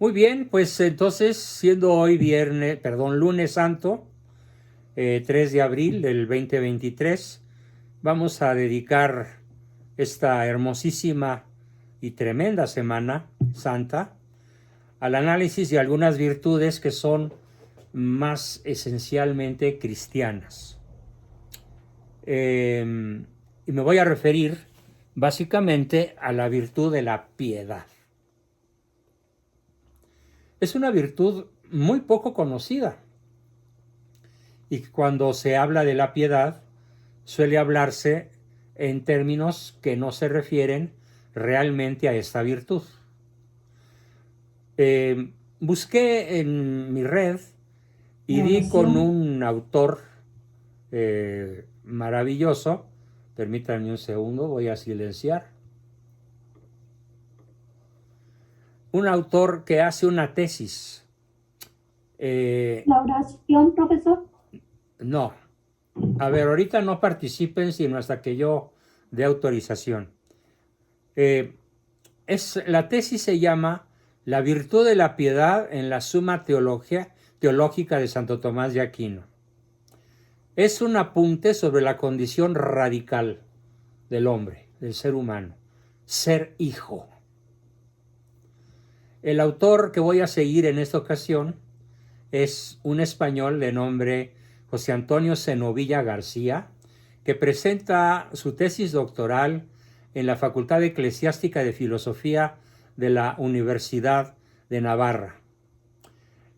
Muy bien, pues entonces, siendo hoy lunes santo, 3 de abril del 2023, vamos a dedicar esta hermosísima y tremenda Semana Santa al análisis de algunas virtudes que son más esencialmente cristianas. Y me voy a referir básicamente a la virtud de la piedad. Es una virtud muy poco conocida y cuando se habla de la piedad suele hablarse en términos que no se refieren realmente a esta virtud. Busqué en mi red y di con un autor maravilloso. Permítanme un segundo, voy a silenciar. Un autor que hace una tesis. ¿La oración, profesor? No. A ver, ahorita no participen sino hasta que yo dé autorización. La tesis se llama La virtud de la piedad en la Suma Teológica de Santo Tomás de Aquino. Es un apunte sobre la condición radical del hombre, del ser humano, ser hijo. El autor que voy a seguir en esta ocasión es un español de nombre José Antonio Senovilla García, que presenta su tesis doctoral en la Facultad Eclesiástica de Filosofía de la Universidad de Navarra.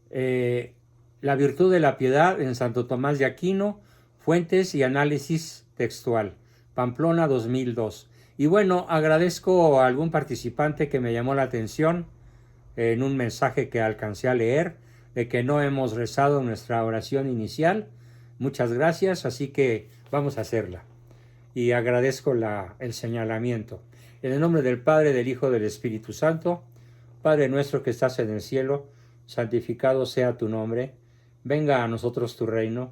La virtud de la piedad en Santo Tomás de Aquino, fuentes y análisis textual, Pamplona 2002. Y bueno, agradezco a algún participante que me llamó la atención en un mensaje que alcancé a leer, de que no hemos rezado nuestra oración inicial. Muchas gracias, así que vamos a hacerla. Y agradezco el señalamiento. En el nombre del Padre, del Hijo, del Espíritu Santo. Padre nuestro que estás en el cielo, santificado sea tu nombre. Venga a nosotros tu reino.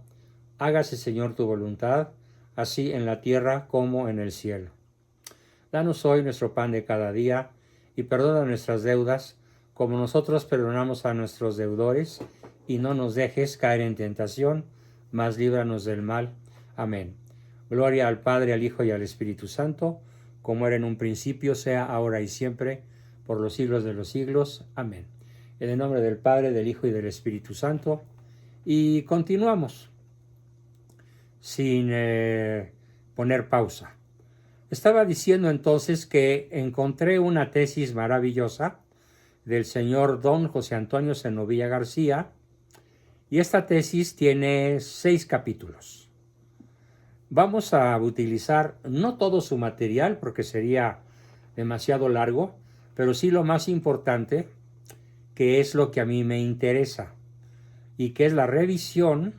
Hágase, Señor, tu voluntad, así en la tierra como en el cielo. Danos hoy nuestro pan de cada día, y perdona nuestras deudas, como nosotros perdonamos a nuestros deudores, y no nos dejes caer en tentación, mas líbranos del mal. Amén. Gloria al Padre, al Hijo y al Espíritu Santo, como era en un principio, sea ahora y siempre, por los siglos de los siglos. Amén. En el nombre del Padre, del Hijo y del Espíritu Santo. Y continuamos, sin poner pausa. Estaba diciendo entonces que encontré una tesis maravillosa del señor don José Antonio Senovilla García, y esta tesis tiene 6 capítulos. Vamos a utilizar no todo su material porque sería demasiado largo, pero sí lo más importante, que es lo que a mí me interesa, y que es la revisión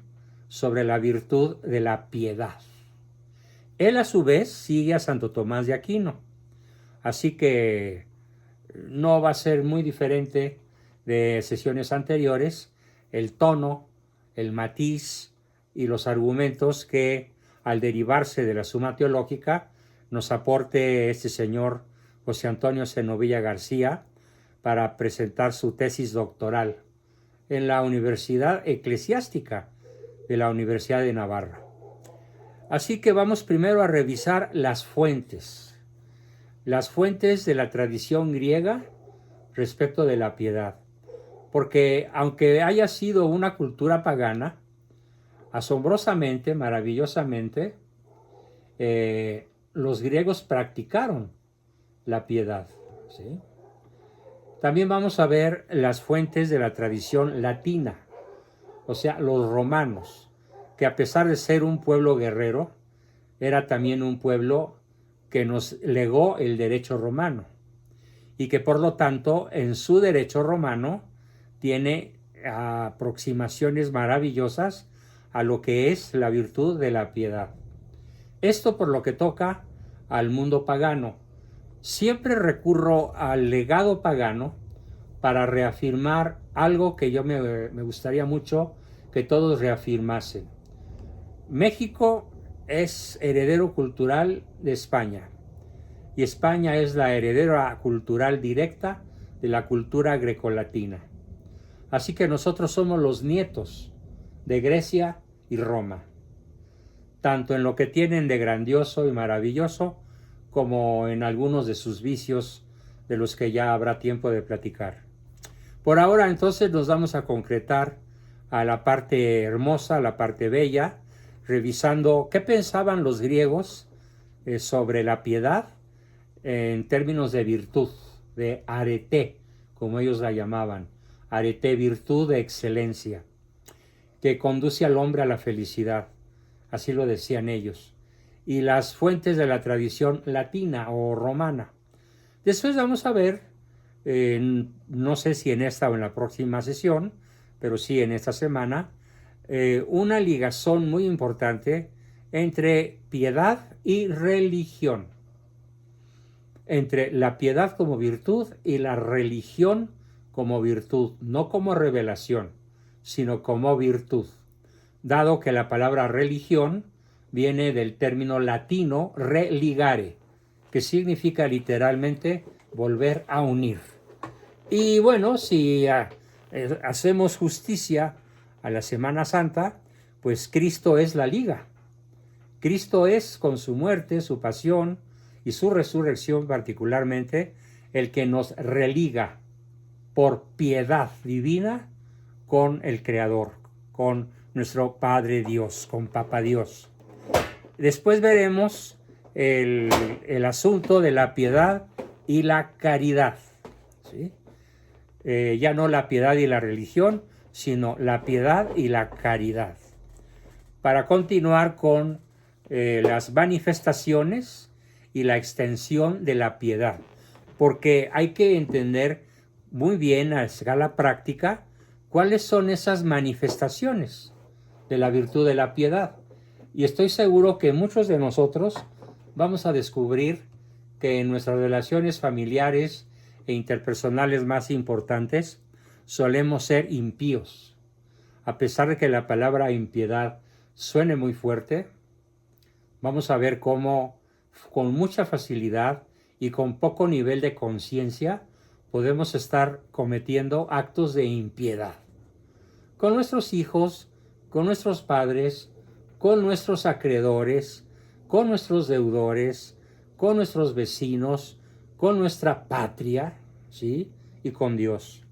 sobre la virtud de la piedad. Él a su vez sigue a Santo Tomás de Aquino, así que no va a ser muy diferente de sesiones anteriores el tono, el matiz y los argumentos que, al derivarse de la Suma Teológica, nos aporte este señor José Antonio Senovilla García para presentar su tesis doctoral en la Universidad Eclesiástica de la Universidad de Navarra. Así que vamos primero a revisar las fuentes de la tradición griega respecto de la piedad, porque aunque haya sido una cultura pagana, asombrosamente, maravillosamente, los griegos practicaron la piedad, ¿sí? También vamos a ver las fuentes de la tradición latina, o sea, los romanos, que a pesar de ser un pueblo guerrero, era también un pueblo que nos legó el derecho romano, y que por lo tanto en su derecho romano tiene aproximaciones maravillosas a lo que es la virtud de la piedad. Esto por lo que toca al mundo pagano. Siempre recurro al legado pagano para reafirmar algo que yo me gustaría mucho que todos reafirmasen. México es heredero cultural de España, y España es la heredera cultural directa de la cultura grecolatina. Así que nosotros somos los nietos de Grecia y Roma, tanto en lo que tienen de grandioso y maravilloso, como en algunos de sus vicios, de los que ya habrá tiempo de platicar. Por ahora entonces nos vamos a concretar a la parte hermosa, a la parte bella, revisando qué pensaban los griegos sobre la piedad en términos de virtud, de arete, como ellos la llamaban, arete, virtud de excelencia, que conduce al hombre a la felicidad, así lo decían ellos, y las fuentes de la tradición latina o romana. Después vamos a ver, no sé si en esta o en la próxima sesión, pero sí en esta semana, una ligazón muy importante entre piedad y religión, entre la piedad como virtud y la religión como virtud, no como revelación, sino como virtud, dado que la palabra religión viene del término latino religare, que significa literalmente volver a unir. Y bueno, si hacemos justicia a la Semana Santa, pues Cristo es la liga. Cristo es, con su muerte, su pasión y su resurrección particularmente, el que nos religa por piedad divina con el Creador, con nuestro Padre Dios, con Papá Dios. Después veremos el asunto de la piedad y la caridad, ¿sí? Ya no la piedad y la religión, sino la piedad y la caridad. Para continuar con las manifestaciones y la extensión de la piedad, porque hay que entender muy bien a escala práctica cuáles son esas manifestaciones de la virtud de la piedad. Y estoy seguro que muchos de nosotros vamos a descubrir que en nuestras relaciones familiares e interpersonales más importantes solemos ser impíos. A pesar de que la palabra impiedad suene muy fuerte, vamos a ver cómo con mucha facilidad y con poco nivel de conciencia podemos estar cometiendo actos de impiedad con nuestros hijos, con nuestros padres, con nuestros acreedores, con nuestros deudores, con nuestros vecinos, con nuestra patria, ¿sí? Y con Dios.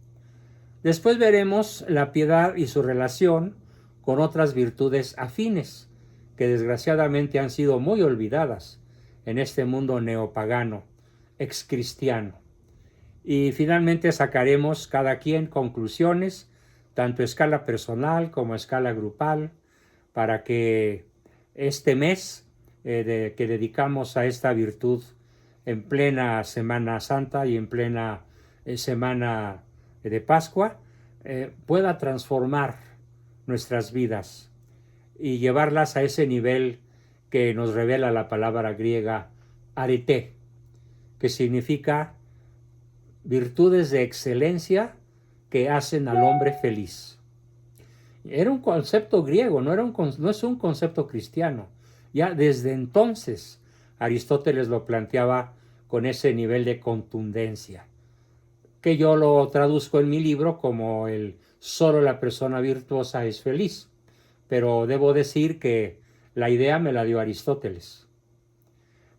Después veremos la piedad y su relación con otras virtudes afines, que desgraciadamente han sido muy olvidadas en este mundo neopagano, excristiano. Y finalmente sacaremos cada quien conclusiones, tanto a escala personal como a escala grupal, para que este mes que dedicamos a esta virtud en plena Semana Santa y en plena Semana de Pascua, pueda transformar nuestras vidas y llevarlas a ese nivel que nos revela la palabra griega arete, que significa virtudes de excelencia que hacen al hombre feliz. Era un concepto griego, no es un concepto cristiano. Ya desde entonces Aristóteles lo planteaba con ese nivel de contundencia, que yo lo traduzco en mi libro como solo la persona virtuosa es feliz, pero debo decir que la idea me la dio Aristóteles.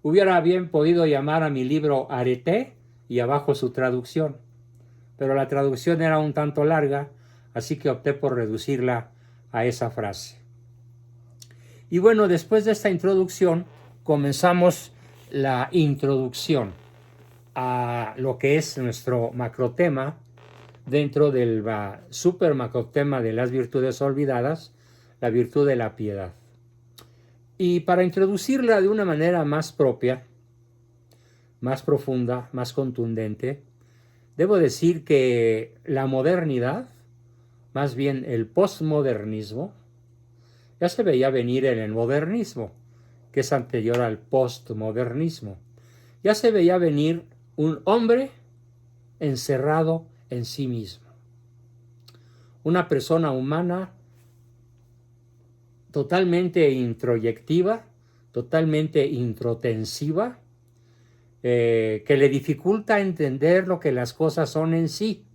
Hubiera bien podido llamar a mi libro Arete y abajo su traducción, pero la traducción era un tanto larga, así que opté por reducirla a esa frase. Y bueno, después de esta introducción, comenzamos la introducción a lo que es nuestro macrotema dentro del super macrotema de las virtudes olvidadas, la virtud de la piedad. Y para introducirla de una manera más propia, más profunda, más contundente, debo decir que la modernidad, más bien el postmodernismo, ya se veía venir en el modernismo, que es anterior al postmodernismo. Ya se veía venir un hombre encerrado en sí mismo. Una persona humana totalmente introyectiva, totalmente introtensiva, que le dificulta entender lo que las cosas son en sí,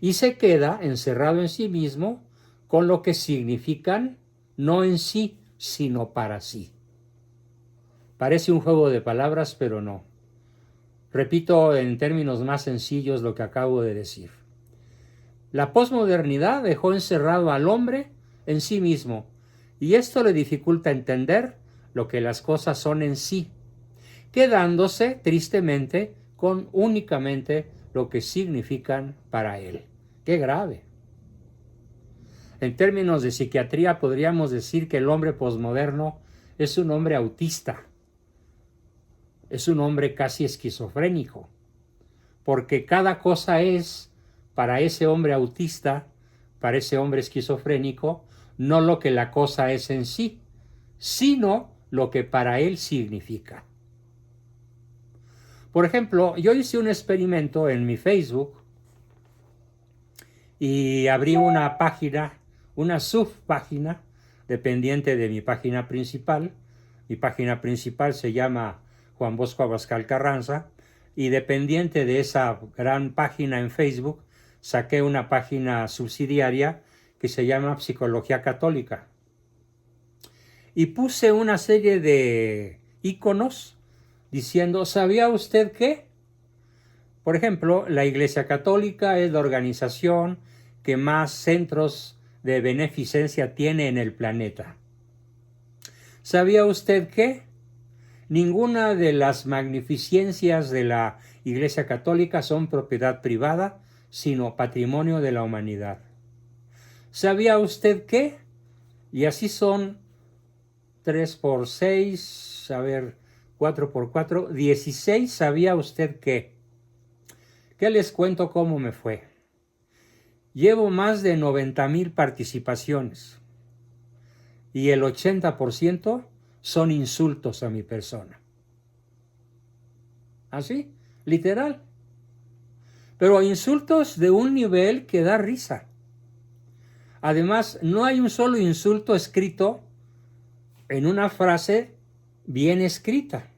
y se queda encerrado en sí mismo con lo que significan no en sí, sino para sí. Parece un juego de palabras, pero no. Repito en términos más sencillos lo que acabo de decir. La posmodernidad dejó encerrado al hombre en sí mismo, y esto le dificulta entender lo que las cosas son en sí, quedándose tristemente con únicamente lo que significan para él. ¡Qué grave! En términos de psiquiatría podríamos decir que el hombre posmoderno es un hombre autista, es un hombre casi esquizofrénico, porque cada cosa es, para ese hombre autista, para ese hombre esquizofrénico, no lo que la cosa es en sí, sino lo que para él significa. Por ejemplo, yo hice un experimento en mi Facebook y abrí una página, una subpágina, dependiente de mi página principal. Mi página principal se llama Juan Bosco Abascal Carranza, y dependiente de esa gran página en Facebook, saqué una página subsidiaria que se llama Psicología Católica. Y puse una serie de iconos diciendo, ¿sabía usted qué? Por ejemplo, la Iglesia Católica es la organización que más centros de beneficencia tiene en el planeta. ¿Sabía usted qué? Ninguna de las magnificencias de la Iglesia Católica son propiedad privada, sino patrimonio de la humanidad. ¿Sabía usted qué? Y así son 3 por 6, 4 por 4, 16. ¿Sabía usted qué? ¿Qué les cuento cómo me fue? Llevo más de 90,000 participaciones y el 80% son insultos a mi persona. ¿Así? Literal. Pero insultos de un nivel que da risa. Además, no hay un solo insulto escrito en una frase bien escrita.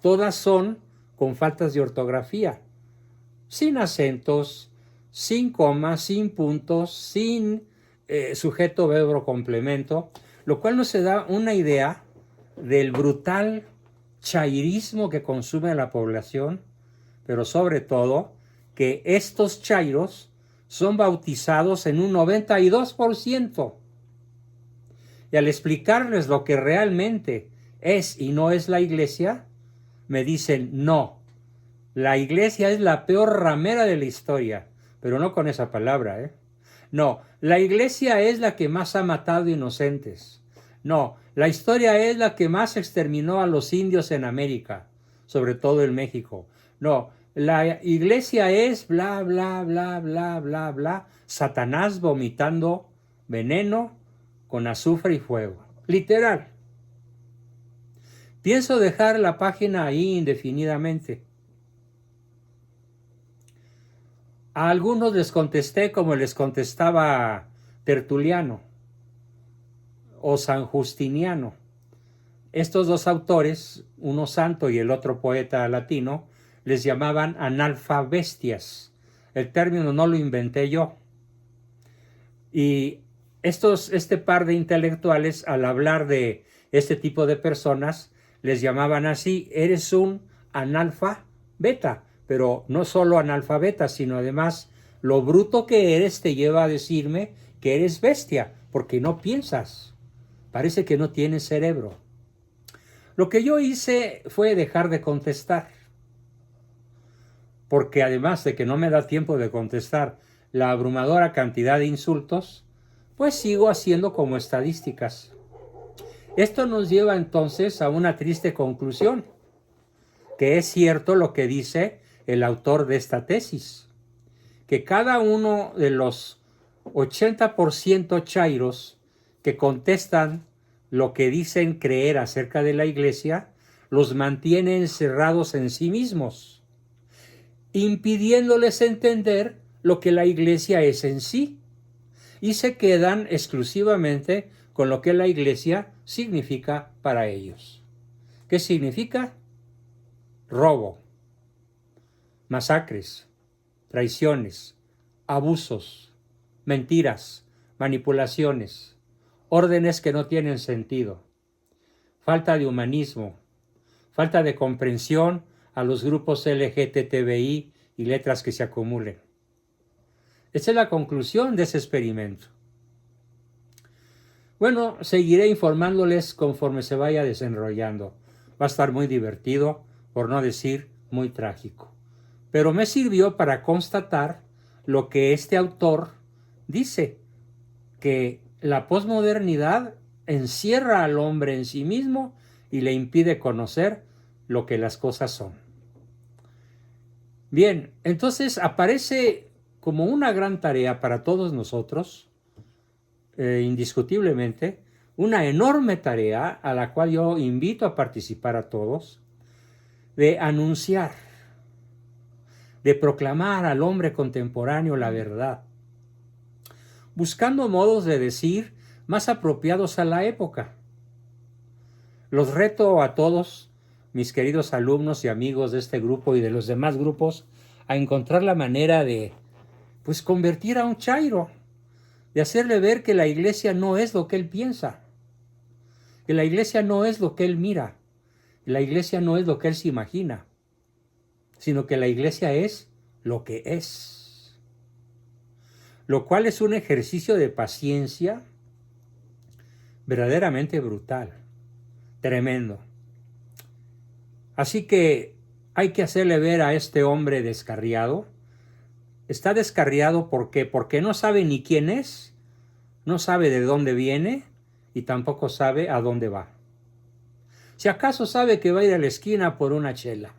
Todas son con faltas de ortografía, sin acentos, sin comas, sin puntos, sin sujeto, verbo, complemento, lo cual nos da una idea del brutal chairismo que consume la población, pero sobre todo que estos chairos son bautizados en un 92%. Y al explicarles lo que realmente es y no es la iglesia, me dicen, no, la iglesia es la peor ramera de la historia, pero no con esa palabra, No, la iglesia es la que más ha matado inocentes. No, la historia es la que más exterminó a los indios en América, sobre todo en México. No, la iglesia es bla, bla, bla, bla, bla, bla, Satanás vomitando veneno con azufre y fuego. Literal. Pienso dejar la página ahí indefinidamente. A algunos les contesté como les contestaba Tertuliano o San Justiniano. Estos dos autores, uno santo y el otro poeta latino, les llamaban analfabestias. El término no lo inventé yo. Y este par de intelectuales, al hablar de este tipo de personas, les llamaban así, eres un analfabeta, pero no solo analfabeta, sino además lo bruto que eres te lleva a decirme que eres bestia, porque no piensas, parece que no tienes cerebro. Lo que yo hice fue dejar de contestar, porque además de que no me da tiempo de contestar la abrumadora cantidad de insultos, pues sigo haciendo como estadísticas. Esto nos lleva entonces a una triste conclusión, que es cierto lo que dice el autor de esta tesis, que cada uno de los 80% chairos que contestan lo que dicen creer acerca de la iglesia, los mantiene encerrados en sí mismos, impidiéndoles entender lo que la iglesia es en sí, y se quedan exclusivamente con lo que la iglesia significa para ellos. ¿Qué significa? robo, masacres, traiciones, abusos, mentiras, manipulaciones, órdenes que no tienen sentido, falta de humanismo, falta de comprensión a los grupos LGTBI y letras que se acumulen. Esa es la conclusión de ese experimento. Bueno, seguiré informándoles conforme se vaya desenrollando. Va a estar muy divertido, por no decir muy trágico. Pero me sirvió para constatar lo que este autor dice, que la posmodernidad encierra al hombre en sí mismo y le impide conocer lo que las cosas son. Bien, entonces aparece como una gran tarea para todos nosotros, indiscutiblemente, una enorme tarea a la cual yo invito a participar a todos, de anunciar, de proclamar al hombre contemporáneo la verdad, buscando modos de decir más apropiados a la época. Los reto a todos, mis queridos alumnos y amigos de este grupo y de los demás grupos, a encontrar la manera de, convertir a un chairo, de hacerle ver que la iglesia no es lo que él piensa, que la iglesia no es lo que él mira, la iglesia no es lo que él se imagina, sino que la iglesia es lo que es. Lo cual es un ejercicio de paciencia verdaderamente brutal, tremendo. Así que hay que hacerle ver a este hombre descarriado. Está descarriado ¿por qué? Porque no sabe ni quién es, no sabe de dónde viene y tampoco sabe a dónde va. Si acaso sabe que va a ir a la esquina por una chela,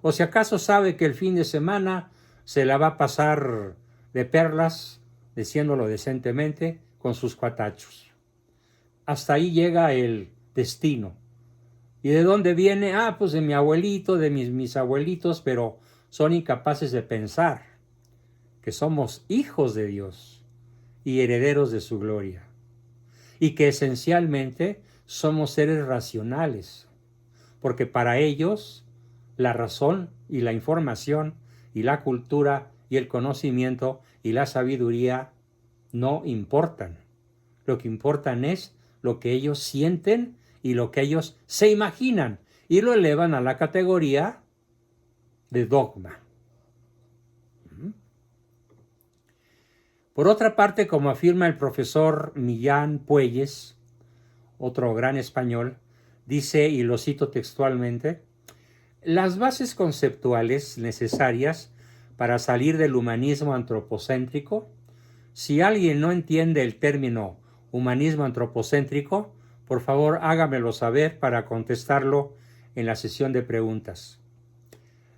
o si acaso sabe que el fin de semana se la va a pasar de perlas, diciéndolo decentemente, con sus cuatachos. Hasta ahí llega el destino. ¿Y de dónde viene? Pues de mi abuelito, de mis abuelitos, pero son incapaces de pensar que somos hijos de Dios y herederos de su gloria, y que esencialmente somos seres racionales, porque para ellos la razón y la información y la cultura y el conocimiento y la sabiduría no importan. Lo que importan es lo que ellos sienten y lo que ellos se imaginan, y lo elevan a la categoría de dogma. Por otra parte, como afirma el profesor Millán Puelles, otro gran español, dice, y lo cito textualmente, las bases conceptuales necesarias para salir del humanismo antropocéntrico, si alguien no entiende el término humanismo antropocéntrico, por favor hágamelo saber para contestarlo en la sesión de preguntas.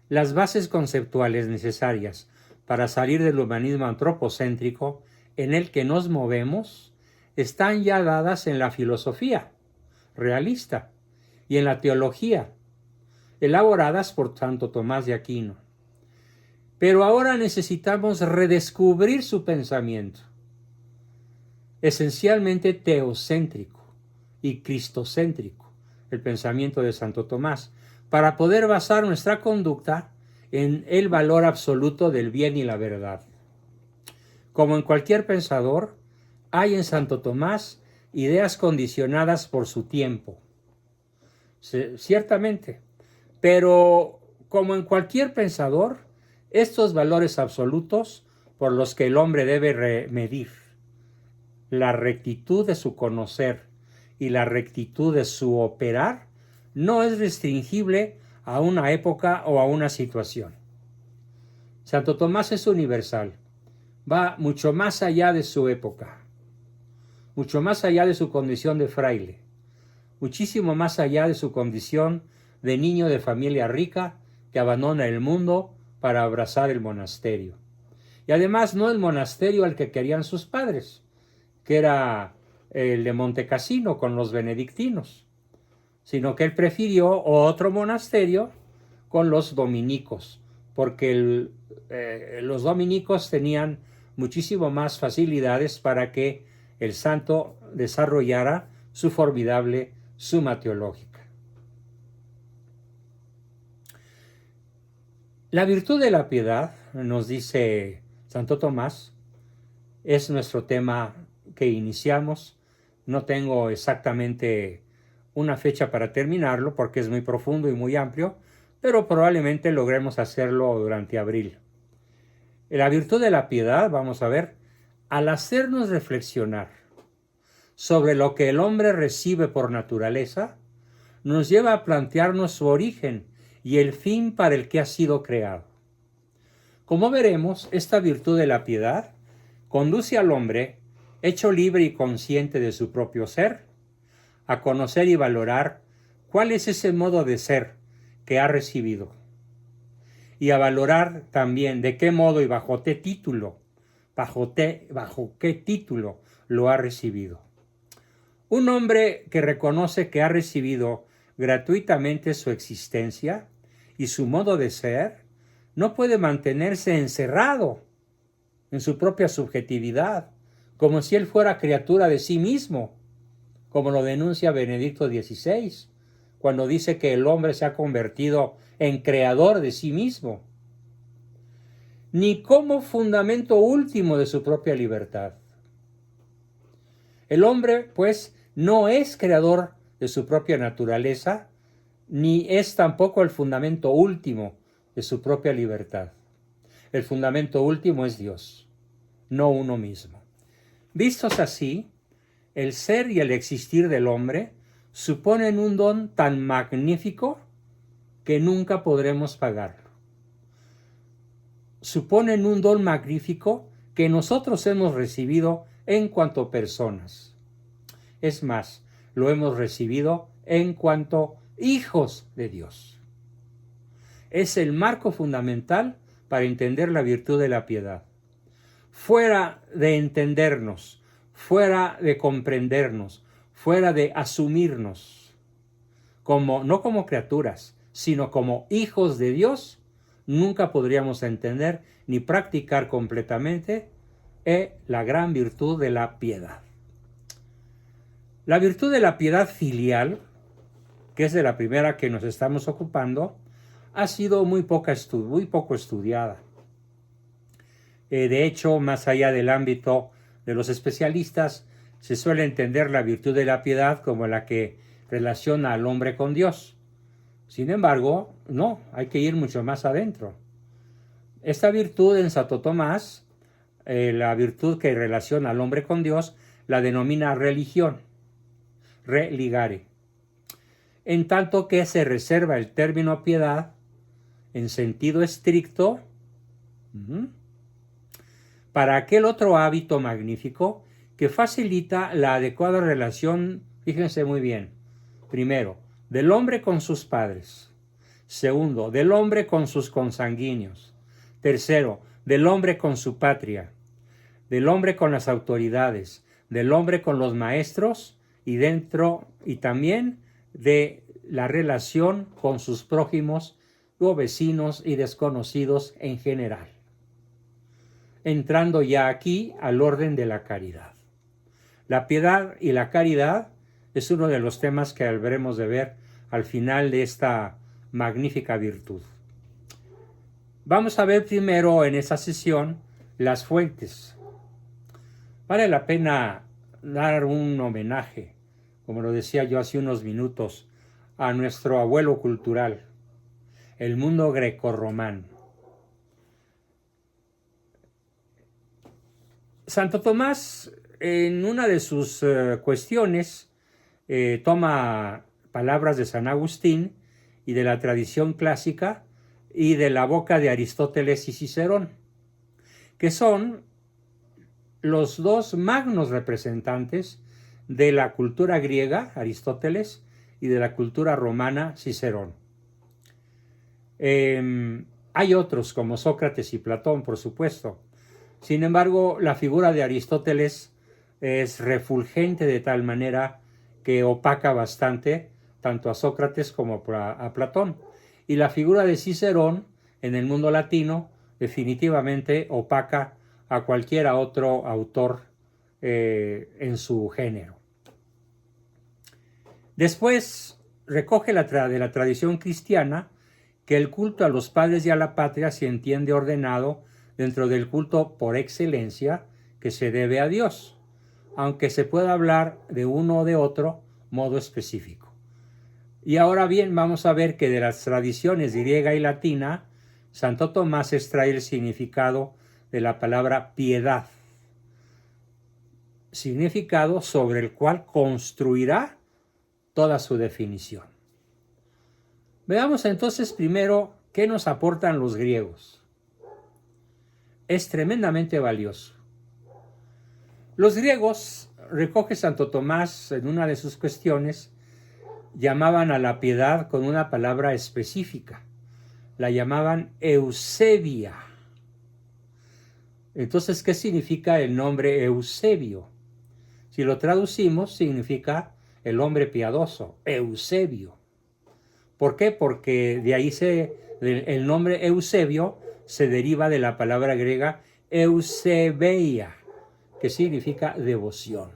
Las bases conceptuales necesarias para salir del humanismo antropocéntrico en el que nos movemos están ya dadas en la filosofía realista y en la teología, elaboradas por Santo Tomás de Aquino. Pero ahora necesitamos redescubrir su pensamiento, esencialmente teocéntrico y cristocéntrico, el pensamiento de Santo Tomás, para poder basar nuestra conducta en el valor absoluto del bien y la verdad. Como en cualquier pensador, hay en Santo Tomás ideas condicionadas por su tiempo, ciertamente, pero como en cualquier pensador, estos valores absolutos por los que el hombre debe medir la rectitud de su conocer y la rectitud de su operar no es restringible a una época o a una situación. Santo Tomás es universal, va mucho más allá de su época, mucho más allá de su condición de fraile, muchísimo más allá de su condición de niño de familia rica que abandona el mundo para abrazar el monasterio. Y además no el monasterio al que querían sus padres, que era el de Montecassino con los benedictinos, sino que él prefirió otro monasterio con los dominicos, porque los dominicos tenían muchísimo más facilidades para que el santo desarrollara su formidable suma teológica. La virtud de la piedad, nos dice Santo Tomás, es nuestro tema que iniciamos. No tengo exactamente una fecha para terminarlo porque es muy profundo y muy amplio, pero probablemente logremos hacerlo durante abril. La virtud de la piedad, vamos a ver, al hacernos reflexionar sobre lo que el hombre recibe por naturaleza, nos lleva a plantearnos su origen y el fin para el que ha sido creado. Como veremos, esta virtud de la piedad conduce al hombre, hecho libre y consciente de su propio ser, a conocer y valorar cuál es ese modo de ser que ha recibido, y a valorar también de qué modo y bajo qué título, lo ha recibido. Un hombre que reconoce que ha recibido gratuitamente su existencia y su modo de ser, no puede mantenerse encerrado en su propia subjetividad, como si él fuera criatura de sí mismo, como lo denuncia Benedicto XVI, cuando dice que el hombre se ha convertido en creador de sí mismo, ni como fundamento último de su propia libertad. El hombre, pues, no es creador de su propia naturaleza, ni es tampoco el fundamento último de su propia libertad. El fundamento último es Dios, no uno mismo. Vistos así, el ser y el existir del hombre suponen un don tan magnífico que nunca podremos pagarlo. Suponen un don magnífico que nosotros hemos recibido en cuanto personas. Es más, lo hemos recibido en cuanto hijos de Dios. Es el marco fundamental para entender la virtud de la piedad. Fuera de entendernos, fuera de comprendernos, fuera de asumirnos, no como criaturas, sino como hijos de Dios, nunca podríamos entender ni practicar completamente la gran virtud de la piedad. La virtud de la piedad filial, que es de la primera que nos estamos ocupando, ha sido muy poco estudiada. De hecho, más allá del ámbito de los especialistas, se suele entender la virtud de la piedad como la que relaciona al hombre con Dios. Sin embargo, no, hay que ir mucho más adentro. Esta virtud en Santo Tomás, la virtud que relaciona al hombre con Dios, la denomina religión, religare. En tanto que se reserva el término piedad en sentido estricto para aquel otro hábito magnífico que facilita la adecuada relación, fíjense muy bien, primero, del hombre con sus padres, segundo, del hombre con sus consanguíneos, tercero, del hombre con su patria, del hombre con las autoridades, del hombre con los maestros y también de la relación con sus prójimos o vecinos y desconocidos en general. Entrando ya aquí al orden de la caridad. La piedad y la caridad es uno de los temas que habremos de ver al final de esta magnífica virtud. Vamos a ver primero en esta sesión las fuentes. Vale la pena dar un homenaje, como lo decía yo hace unos minutos, a nuestro abuelo cultural, el mundo grecorromano. Santo Tomás, en una de sus cuestiones, toma palabras de San Agustín y de la tradición clásica y de la boca de Aristóteles y Cicerón, que son los dos magnos representantes de la cultura griega, Aristóteles, y de la cultura romana, Cicerón. Hay otros como Sócrates y Platón, por supuesto. Sin embargo, la figura de Aristóteles es refulgente de tal manera que opaca bastante tanto a Sócrates como a Platón. Y la figura de Cicerón en el mundo latino definitivamente opaca a cualquier otro autor en su género. Después recoge de la tradición cristiana que el culto a los padres y a la patria se entiende ordenado dentro del culto por excelencia que se debe a Dios, aunque se pueda hablar de uno o de otro modo específico. Y ahora bien, vamos a ver que de las tradiciones griega y latina, Santo Tomás extrae el significado de la palabra piedad, significado sobre el cual construirá toda su definición. Veamos entonces primero qué nos aportan los griegos. Es tremendamente valioso. Los griegos, recoge Santo Tomás en una de sus cuestiones, llamaban a la piedad con una palabra específica. La llamaban Eusebia. Entonces, ¿qué significa el nombre Eusebio? Si lo traducimos, significa el hombre piadoso, Eusebio. ¿Por qué? Porque de ahí el nombre Eusebio se deriva de la palabra griega Eusebeia, que significa devoción.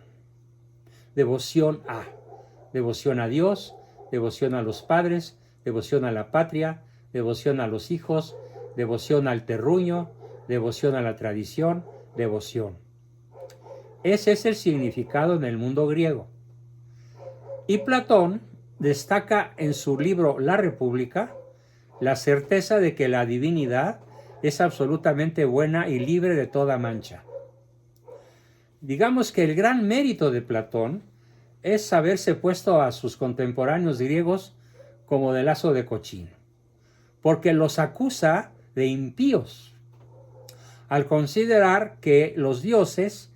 Devoción a Dios, devoción a los padres, devoción a la patria, devoción a los hijos, devoción al terruño, devoción a la tradición, devoción. Ese es el significado en el mundo griego. Y Platón destaca en su libro La República la certeza de que la divinidad es absolutamente buena y libre de toda mancha. Digamos que el gran mérito de Platón es haberse puesto a sus contemporáneos griegos como de lazo de cochino, porque los acusa de impíos, al considerar que los dioses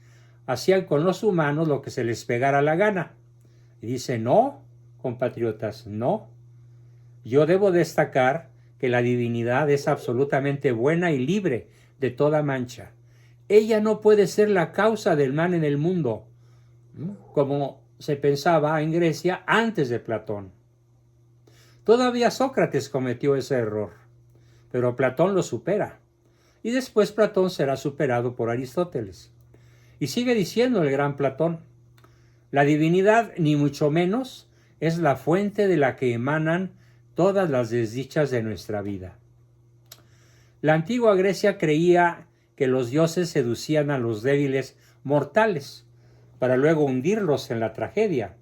hacían con los humanos lo que se les pegara la gana. Y dice, no, compatriotas, no. Yo debo destacar que la divinidad es absolutamente buena y libre de toda mancha. Ella no puede ser la causa del mal en el mundo, como se pensaba en Grecia antes de Platón. Todavía Sócrates cometió ese error, pero Platón lo supera. Y después Platón será superado por Aristóteles. Y sigue diciendo el gran Platón, la divinidad, ni mucho menos, es la fuente de la que emanan todas las desdichas de nuestra vida. La antigua Grecia creía que los dioses seducían a los débiles mortales para luego hundirlos en la tragedia,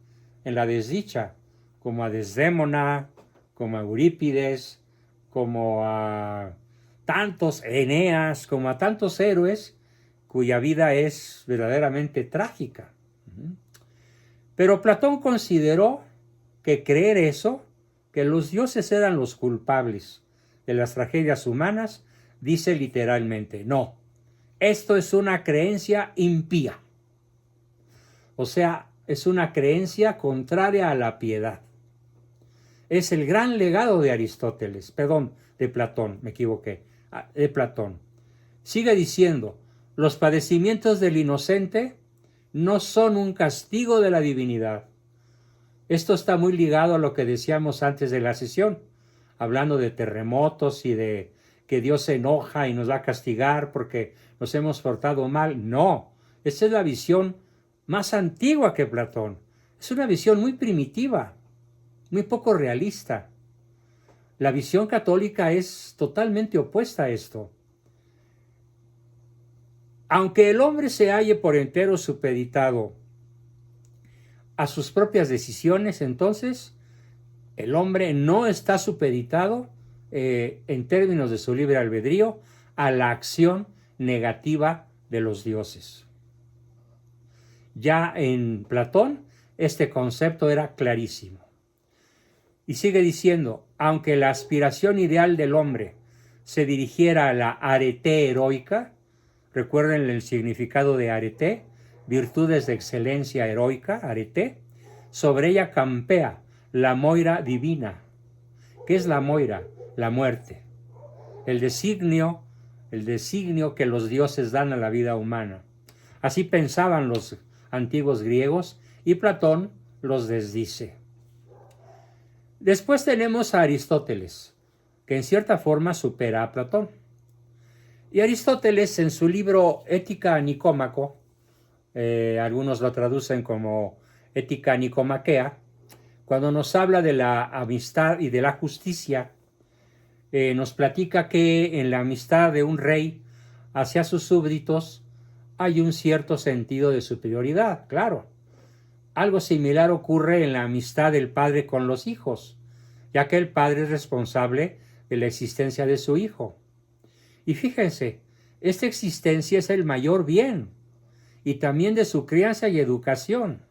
en la desdicha, como a Desdémona, como a Eurípides, como a tantos Eneas, como a tantos héroes cuya vida es verdaderamente trágica. Pero Platón consideró que creer eso, que los dioses eran los culpables de las tragedias humanas, dice literalmente, no, esto es una creencia impía. O sea, es una creencia contraria a la piedad. Es el gran legado de Aristóteles, perdón, de Platón, me equivoqué, de Platón. Sigue diciendo, los padecimientos del inocente no son un castigo de la divinidad. Esto está muy ligado a lo que decíamos antes de la sesión, hablando de terremotos y de que Dios se enoja y nos va a castigar porque nos hemos portado mal. No, esa es la visión más antigua que Platón. Es una visión muy primitiva, muy poco realista. La visión católica es totalmente opuesta a esto. Aunque el hombre se halle por entero supeditado a sus propias decisiones, entonces el hombre no está supeditado en términos de su libre albedrío a la acción negativa de los dioses. Ya en Platón este concepto era clarísimo. Y sigue diciendo, aunque la aspiración ideal del hombre se dirigiera a la arete heroica, recuerden el significado de arete, virtudes de excelencia heroica, arete, sobre ella campea la moira divina. ¿Qué es la moira? La muerte. El designio que los dioses dan a la vida humana. Así pensaban los antiguos griegos y Platón los desdice. Después tenemos a Aristóteles, que en cierta forma supera a Platón. Y Aristóteles en su libro Ética Nicómaco, algunos lo traducen como Ética Nicomaquea, cuando nos habla de la amistad y de la justicia, nos platica que en la amistad de un rey hacia sus súbditos hay un cierto sentido de superioridad, claro. Algo similar ocurre en la amistad del padre con los hijos, ya que el padre es responsable de la existencia de su hijo. Y fíjense, esta existencia es el mayor bien, y también de su crianza y educación.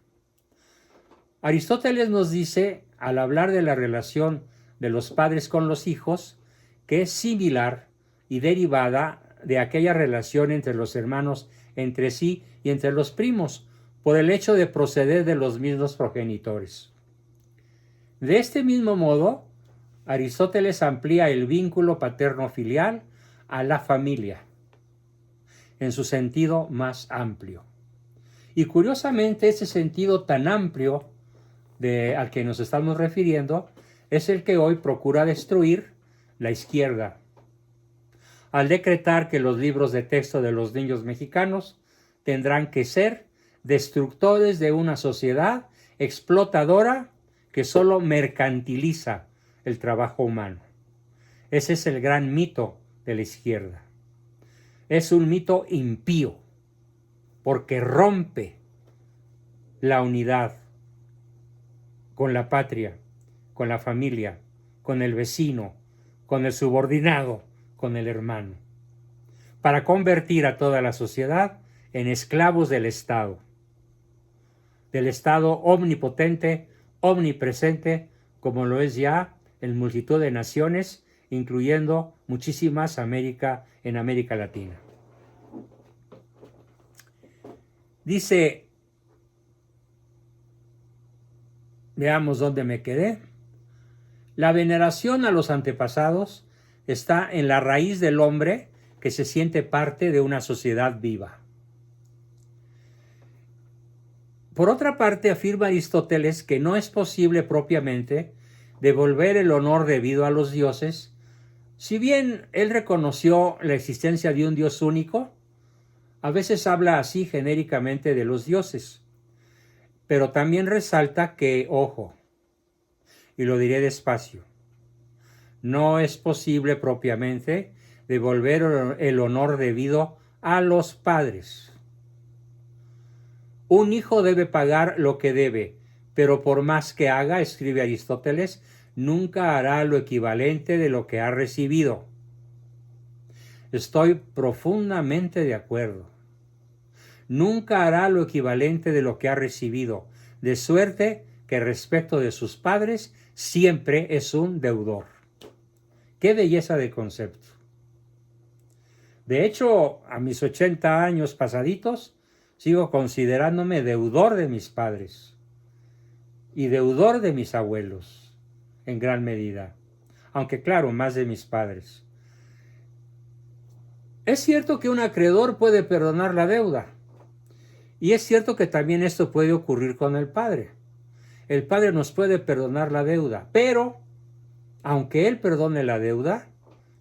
Aristóteles nos dice, al hablar de la relación de los padres con los hijos, que es similar y derivada de aquella relación entre los hermanos entre sí y entre los primos, por el hecho de proceder de los mismos progenitores. De este mismo modo, Aristóteles amplía el vínculo paterno-filial a la familia, en su sentido más amplio. Y curiosamente, ese sentido tan amplio al que nos estamos refiriendo es el que hoy procura destruir la izquierda, al decretar que los libros de texto de los niños mexicanos tendrán que ser destructores de una sociedad explotadora que solo mercantiliza el trabajo humano. Ese es el gran mito de la izquierda. Es un mito impío, porque rompe la unidad con la patria, con la familia, con el vecino, con el subordinado, con el hermano, para convertir a toda la sociedad en esclavos del Estado omnipotente, omnipresente, como lo es ya en multitud de naciones, incluyendo muchísimas en América Latina. Dice, veamos dónde me quedé. La veneración a los antepasados está en la raíz del hombre que se siente parte de una sociedad viva. Por otra parte, afirma Aristóteles que no es posible propiamente devolver el honor debido a los dioses, si bien él reconoció la existencia de un Dios único. A veces habla así genéricamente de los dioses, pero también resalta que, ojo, y lo diré despacio, no es posible propiamente devolver el honor debido a los padres. Un hijo debe pagar lo que debe, pero por más que haga, escribe Aristóteles, nunca hará lo equivalente de lo que ha recibido. Estoy profundamente de acuerdo. Nunca hará lo equivalente de lo que ha recibido, de suerte que respecto de sus padres siempre es un deudor. ¡Qué belleza de concepto! De hecho, a mis 80 años pasaditos, sigo considerándome deudor de mis padres y deudor de mis abuelos, en gran medida, aunque claro, más de mis padres. Es cierto que un acreedor puede perdonar la deuda, y es cierto que también esto puede ocurrir con el Padre. El Padre nos puede perdonar la deuda, pero aunque Él perdone la deuda,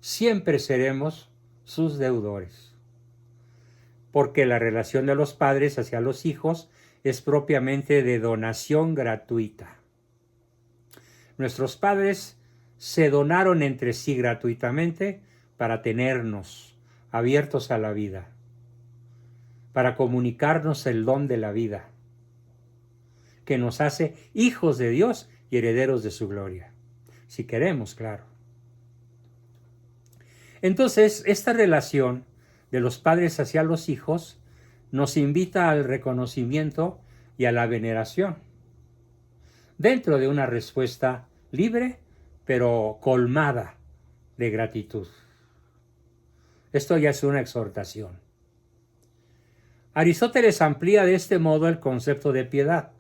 siempre seremos sus deudores. Porque la relación de los padres hacia los hijos es propiamente de donación gratuita. Nuestros padres se donaron entre sí gratuitamente para tenernos abiertos a la vida, para comunicarnos el don de la vida, que nos hace hijos de Dios y herederos de su gloria, si queremos, claro. Entonces, esta relación de los padres hacia los hijos nos invita al reconocimiento y a la veneración, dentro de una respuesta libre, pero colmada de gratitud. Esto ya es una exhortación. Aristóteles amplía de este modo el concepto de piedad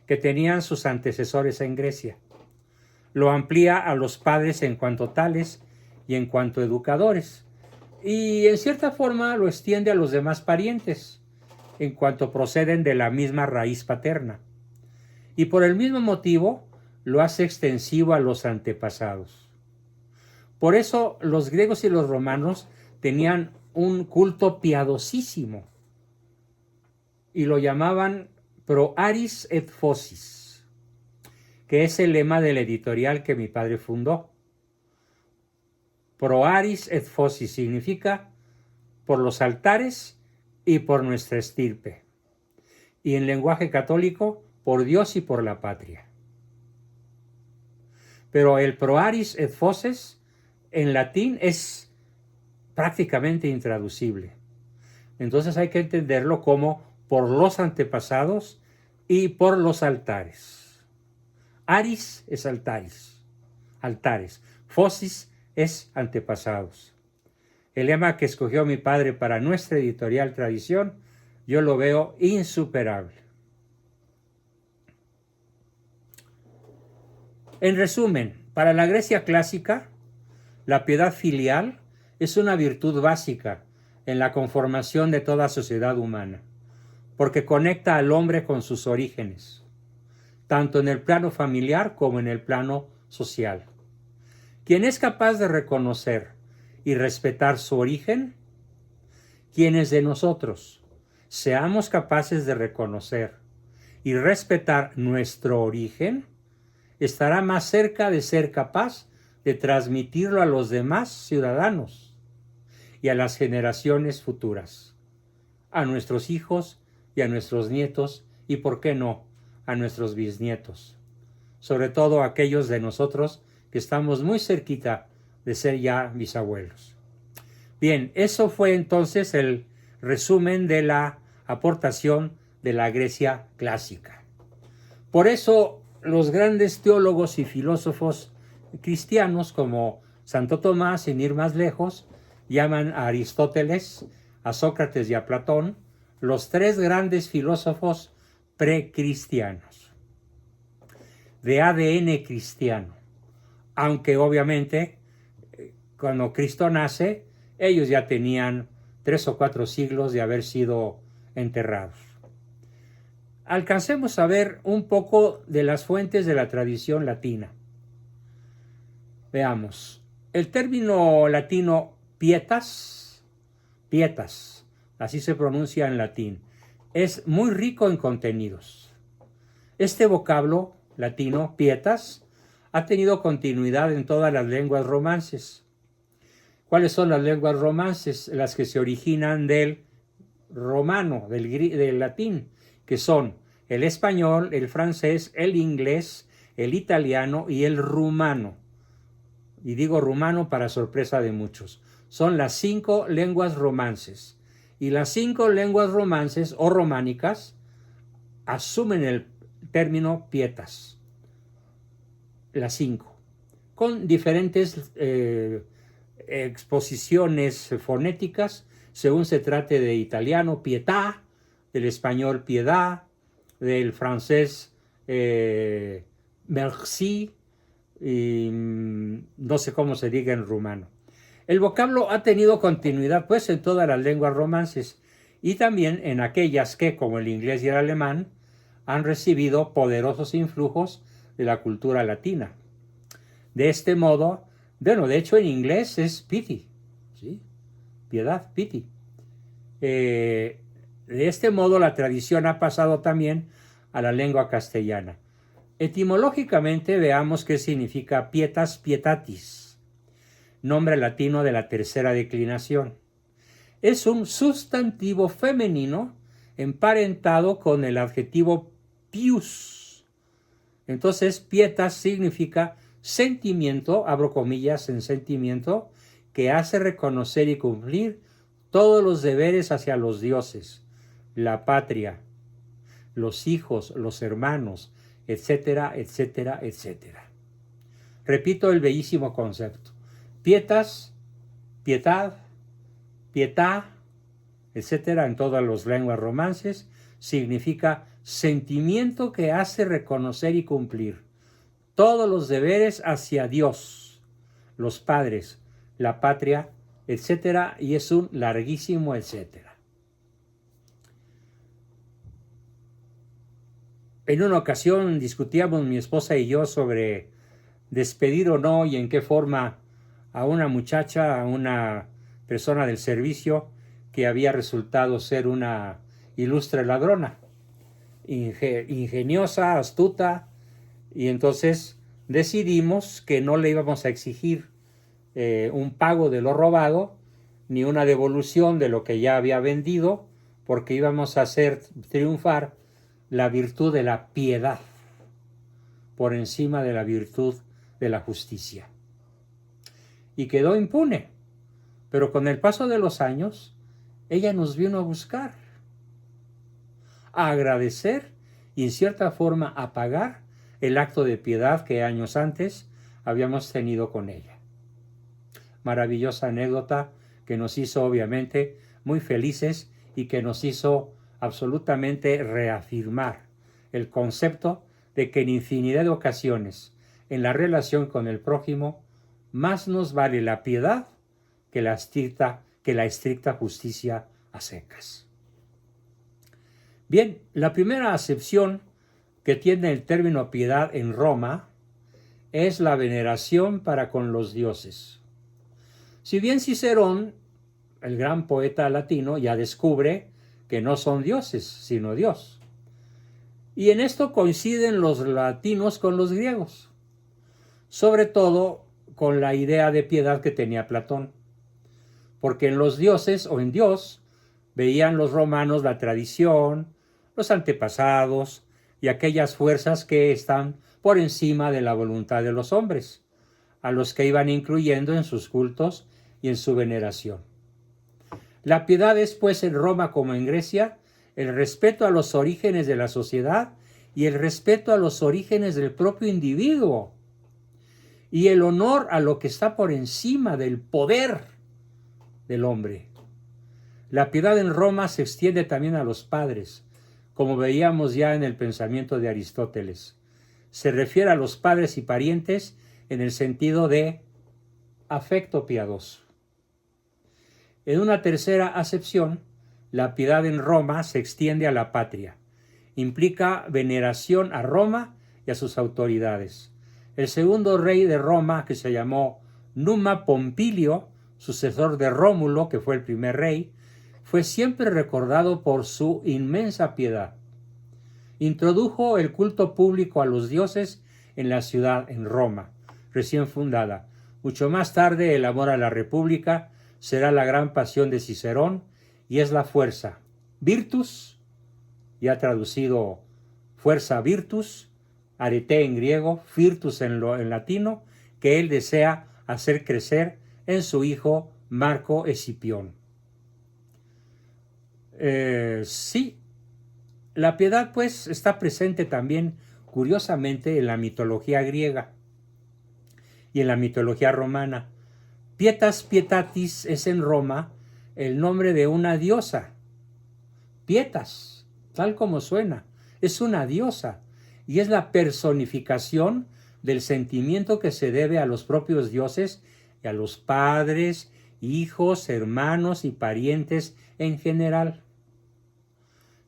que tenían sus antecesores en Grecia. Lo amplía a los padres en cuanto tales y en cuanto educadores, y en cierta forma lo extiende a los demás parientes, en cuanto proceden de la misma raíz paterna, y por el mismo motivo lo hace extensivo a los antepasados. Por eso los griegos y los romanos tenían un culto piadosísimo, y lo llamaban pro aris et phosis, que es el lema de la editorial que mi padre fundó. Pro aris et focis significa por los altares y por nuestra estirpe. Y en lenguaje católico, por Dios y por la patria. Pero el pro aris et foces en latín es prácticamente intraducible. Entonces hay que entenderlo como por los antepasados y por los altares. Aris es altares. Focis es antepasados. El lema que escogió mi padre para nuestra editorial Tradición, yo lo veo insuperable. En resumen, para la Grecia clásica, la piedad filial es una virtud básica en la conformación de toda sociedad humana, porque conecta al hombre con sus orígenes, tanto en el plano familiar como en el plano social. Quien es capaz de reconocer y respetar su origen, quienes de nosotros seamos capaces de reconocer y respetar nuestro origen, estará más cerca de ser capaz de transmitirlo a los demás ciudadanos y a las generaciones futuras, a nuestros hijos y a nuestros nietos y, por qué no, a nuestros bisnietos, sobre todo aquellos de nosotros que estamos muy cerquita de ser ya bisabuelos. Bien, eso fue entonces el resumen de la aportación de la Grecia clásica. Por eso los grandes teólogos y filósofos cristianos como Santo Tomás, sin ir más lejos, llaman a Aristóteles, a Sócrates y a Platón los tres grandes filósofos precristianos, de ADN cristiano. Aunque obviamente cuando Cristo nace, ellos ya tenían 3 o 4 siglos de haber sido enterrados. Alcancemos a ver un poco de las fuentes de la tradición latina. Veamos. El término latino pietas, así se pronuncia en latín, es muy rico en contenidos. Este vocablo latino, pietas, ha tenido continuidad en todas las lenguas romances. ¿Cuáles son las lenguas romances? Las que se originan del romano, del latín, que son el español, el francés, el inglés, el italiano y el rumano. Y digo rumano para sorpresa de muchos. Son las 5 lenguas romances. Y las 5 lenguas romances o románicas asumen el término pietas. Las 5, con diferentes exposiciones fonéticas, según se trate de italiano, pietà, del español piedad, del francés merci, y no sé cómo se diga en rumano. El vocablo ha tenido continuidad pues en todas las lenguas romances y también en aquellas que, como el inglés y el alemán, han recibido poderosos influjos de la cultura latina. De este modo, bueno, de hecho en inglés es pity, ¿sí? Piedad, pity. De este modo la tradición ha pasado también a la lengua castellana. Etimológicamente veamos qué significa pietas, pietatis, nombre latino de la tercera declinación. Es un sustantivo femenino emparentado con el adjetivo pius. Entonces, pietas significa sentimiento, abro comillas en sentimiento, que hace reconocer y cumplir todos los deberes hacia los dioses, la patria, los hijos, los hermanos, etcétera, etcétera, etcétera. Repito el bellísimo concepto. Pietas, pietad, pietà, etcétera, en todas las lenguas romances, significa sentimiento que hace reconocer y cumplir todos los deberes hacia Dios, los padres, la patria, etcétera, y es un larguísimo etcétera. En una ocasión discutíamos mi esposa y yo sobre despedir o no y en qué forma a una muchacha, a una persona del servicio que había resultado ser una ilustre ladrona, ingeniosa, astuta, y entonces decidimos que no le íbamos a exigir un pago de lo robado, ni una devolución de lo que ya había vendido, porque íbamos a hacer triunfar la virtud de la piedad por encima de la virtud de la justicia. Y quedó impune, pero con el paso de los años, ella nos vino a buscar, a agradecer y en cierta forma a pagar el acto de piedad que años antes habíamos tenido con ella. Maravillosa anécdota que nos hizo obviamente muy felices y que nos hizo absolutamente reafirmar el concepto de que en infinidad de ocasiones en la relación con el prójimo más nos vale la piedad que la estricta justicia a secas. Bien, la primera acepción que tiene el término piedad en Roma es la veneración para con los dioses. Si bien Cicerón, el gran poeta latino, ya descubre que no son dioses, sino Dios. Y en esto coinciden los latinos con los griegos, sobre todo con la idea de piedad que tenía Platón, porque en los dioses o en Dios veían los romanos la tradición, los antepasados y aquellas fuerzas que están por encima de la voluntad de los hombres, a los que iban incluyendo en sus cultos y en su veneración. La piedad es, pues, en Roma como en Grecia, el respeto a los orígenes de la sociedad y el respeto a los orígenes del propio individuo y el honor a lo que está por encima del poder del hombre. La piedad en Roma se extiende también a los padres, como veíamos ya en el pensamiento de Aristóteles. Se refiere a los padres y parientes en el sentido de afecto piadoso. En una tercera acepción, la piedad en Roma se extiende a la patria. Implica veneración a Roma y a sus autoridades. El segundo rey de Roma, que se llamó Numa Pompilio, sucesor de Rómulo, que fue el primer rey, fue siempre recordado por su inmensa piedad. Introdujo el culto público a los dioses en la ciudad, en Roma, recién fundada. Mucho más tarde, el amor a la república será la gran pasión de Cicerón y es la fuerza. Virtus, ya traducido fuerza virtus, arete en griego, virtus en latino, que él desea hacer crecer en su hijo Marco Escipión. Sí, la piedad pues está presente también curiosamente en la mitología griega y en la mitología romana. Pietas Pietatis es en Roma el nombre de una diosa. Pietas, tal como suena, es una diosa y es la personificación del sentimiento que se debe a los propios dioses y a los padres, hijos, hermanos y parientes en general.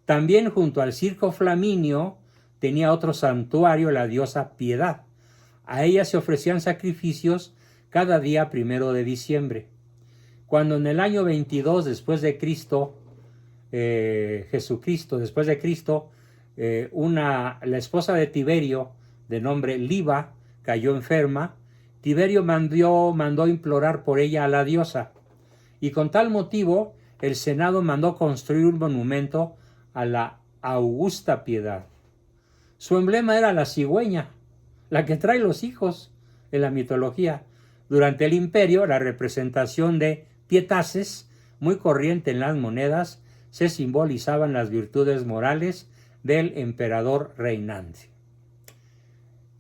También junto al Circo Flaminio tenía otro santuario la diosa Piedad. A ella se ofrecían sacrificios cada día 1 de diciembre. Cuando en el año 22 después de Cristo, la esposa de Tiberio, de nombre Liba, cayó enferma, Tiberio mandó implorar por ella a la diosa, y con tal motivo el Senado mandó construir un monumento a la Augusta Piedad. Su emblema era la cigüeña, la que trae los hijos en la mitología. Durante el imperio, la representación de pietaces, muy corriente en las monedas, se simbolizaban las virtudes morales del emperador reinante.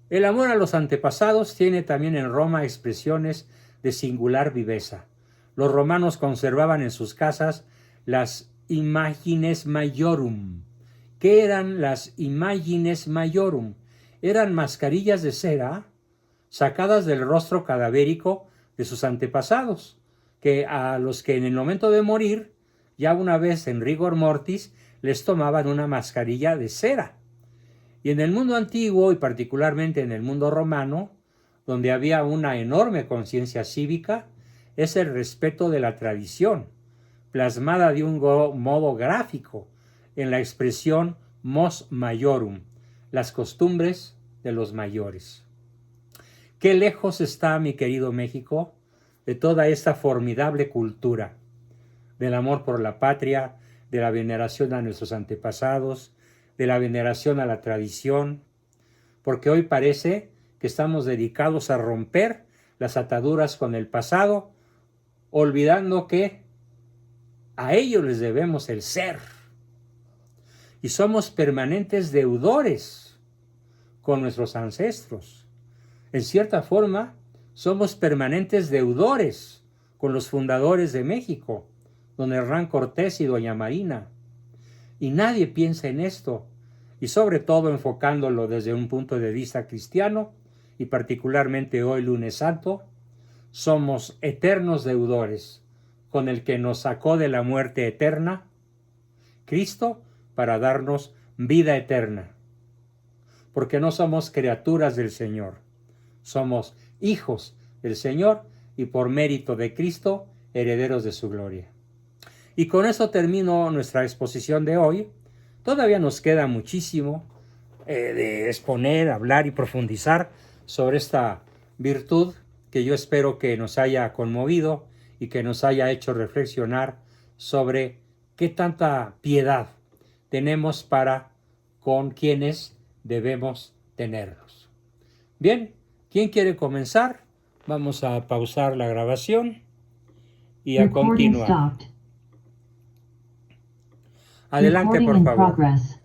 El amor a los antepasados tiene también en Roma expresiones de singular viveza. Los romanos conservaban en sus casas las imagines maiorum. ¿Qué eran las imagines maiorum? Eran mascarillas de cera sacadas del rostro cadavérico de sus antepasados, que a los que en el momento de morir, ya una vez en rigor mortis, les tomaban una mascarilla de cera. Y en el mundo antiguo, y particularmente en el mundo romano, donde había una enorme conciencia cívica, es el respeto de la tradición, plasmada de un modo gráfico en la expresión mos maiorum, las costumbres de los mayores. Qué lejos está, mi querido México, de toda esta formidable cultura, del amor por la patria, de la veneración a nuestros antepasados, de la veneración a la tradición, porque hoy parece que estamos dedicados a romper las ataduras con el pasado, olvidando que a ellos les debemos el ser. Y somos permanentes deudores con nuestros ancestros. En cierta forma, somos permanentes deudores con los fundadores de México, don Hernán Cortés y doña Marina. Y nadie piensa en esto, y sobre todo enfocándolo desde un punto de vista cristiano, y particularmente hoy lunes santo, somos eternos deudores con el que nos sacó de la muerte eterna, Cristo, para darnos vida eterna. Porque no somos criaturas del Señor, somos hijos del Señor y por mérito de Cristo, herederos de su gloria. Y con eso termino nuestra exposición de hoy. Todavía nos queda muchísimo de exponer, hablar y profundizar sobre esta virtud que yo espero que nos haya conmovido y que nos haya hecho reflexionar sobre qué tanta piedad tenemos para con quienes debemos tenerlos. Bien, ¿quién quiere comenzar? Vamos a pausar la grabación y a continuar. Adelante, por favor.